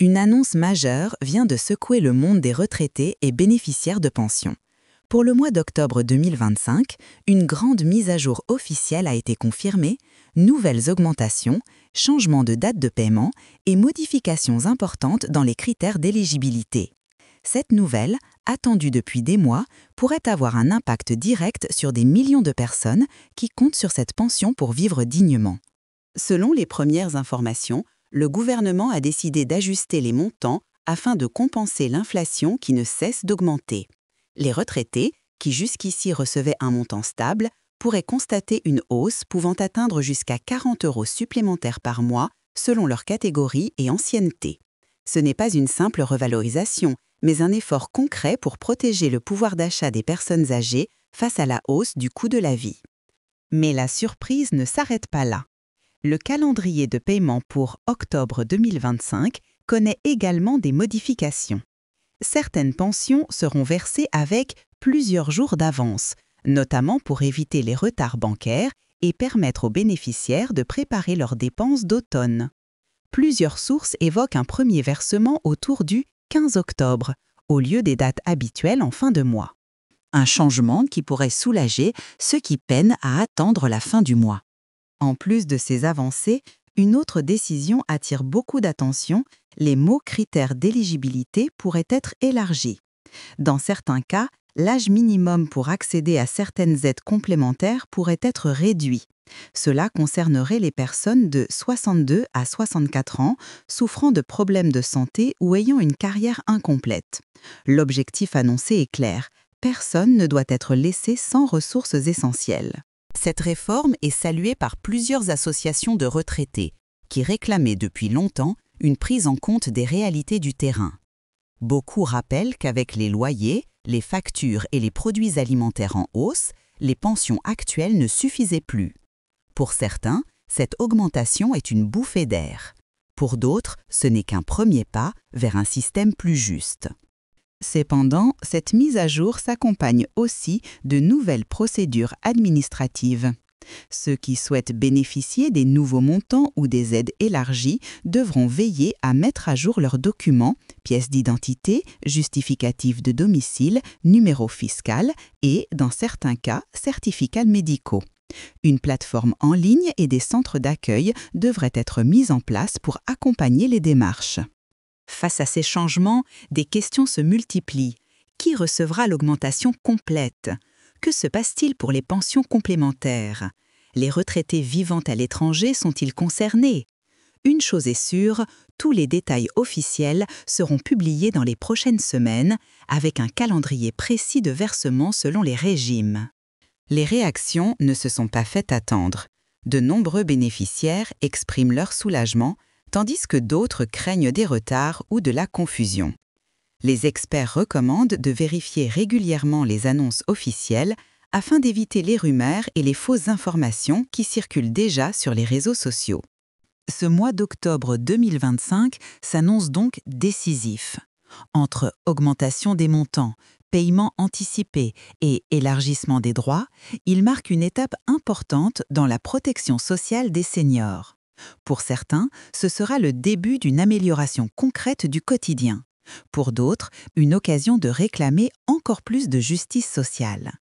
Une annonce majeure vient de secouer le monde des retraités et bénéficiaires de pensions. Pour le mois d'octobre 2025, une grande mise à jour officielle a été confirmée, nouvelles augmentations, changements de date de paiement et modifications importantes dans les critères d'éligibilité. Cette nouvelle, attendue depuis des mois, pourrait avoir un impact direct sur des millions de personnes qui comptent sur cette pension pour vivre dignement. Selon les premières informations, le gouvernement a décidé d'ajuster les montants afin de compenser l'inflation qui ne cesse d'augmenter. Les retraités, qui jusqu'ici recevaient un montant stable, pourraient constater une hausse pouvant atteindre jusqu'à 40 € supplémentaires par mois selon leur catégorie et ancienneté. Ce n'est pas une simple revalorisation, mais un effort concret pour protéger le pouvoir d'achat des personnes âgées face à la hausse du coût de la vie. Mais la surprise ne s'arrête pas là. Le calendrier de paiement pour octobre 2025 connaît également des modifications. Certaines pensions seront versées avec plusieurs jours d'avance, notamment pour éviter les retards bancaires et permettre aux bénéficiaires de préparer leurs dépenses d'automne. Plusieurs sources évoquent un premier versement autour du 15 octobre, au lieu des dates habituelles en fin de mois. Un changement qui pourrait soulager ceux qui peinent à attendre la fin du mois. En plus de ces avancées, une autre décision attire beaucoup d'attention, les mots critères d'éligibilité pourraient être élargis. Dans certains cas, l'âge minimum pour accéder à certaines aides complémentaires pourrait être réduit. Cela concernerait les personnes de 62 à 64 ans souffrant de problèmes de santé ou ayant une carrière incomplète. L'objectif annoncé est clair, personne ne doit être laissé sans ressources essentielles. Cette réforme est saluée par plusieurs associations de retraités qui réclamaient depuis longtemps une prise en compte des réalités du terrain. Beaucoup rappellent qu'avec les loyers, les factures et les produits alimentaires en hausse, les pensions actuelles ne suffisaient plus. Pour certains, cette augmentation est une bouffée d'air. Pour d'autres, ce n'est qu'un premier pas vers un système plus juste. Cependant, cette mise à jour s'accompagne aussi de nouvelles procédures administratives. Ceux qui souhaitent bénéficier des nouveaux montants ou des aides élargies devront veiller à mettre à jour leurs documents, pièces d'identité, justificatifs de domicile, numéro fiscal et, dans certains cas, certificats médicaux. Une plateforme en ligne et des centres d'accueil devraient être mis en place pour accompagner les démarches. Face à ces changements, des questions se multiplient. Qui recevra l'augmentation complète? Que se passe-t-il pour les pensions complémentaires? Les retraités vivant à l'étranger sont-ils concernés? Une chose est sûre, tous les détails officiels seront publiés dans les prochaines semaines, avec un calendrier précis de versement selon les régimes. Les réactions ne se sont pas faites attendre. De nombreux bénéficiaires expriment leur soulagement, tandis que d'autres craignent des retards ou de la confusion. Les experts recommandent de vérifier régulièrement les annonces officielles afin d'éviter les rumeurs et les fausses informations qui circulent déjà sur les réseaux sociaux. Ce mois d'octobre 2025 s'annonce donc décisif. Entre augmentation des montants, paiement anticipé et élargissement des droits, il marque une étape importante dans la protection sociale des seniors. Pour certains, ce sera le début d'une amélioration concrète du quotidien. Pour d'autres, une occasion de réclamer encore plus de justice sociale.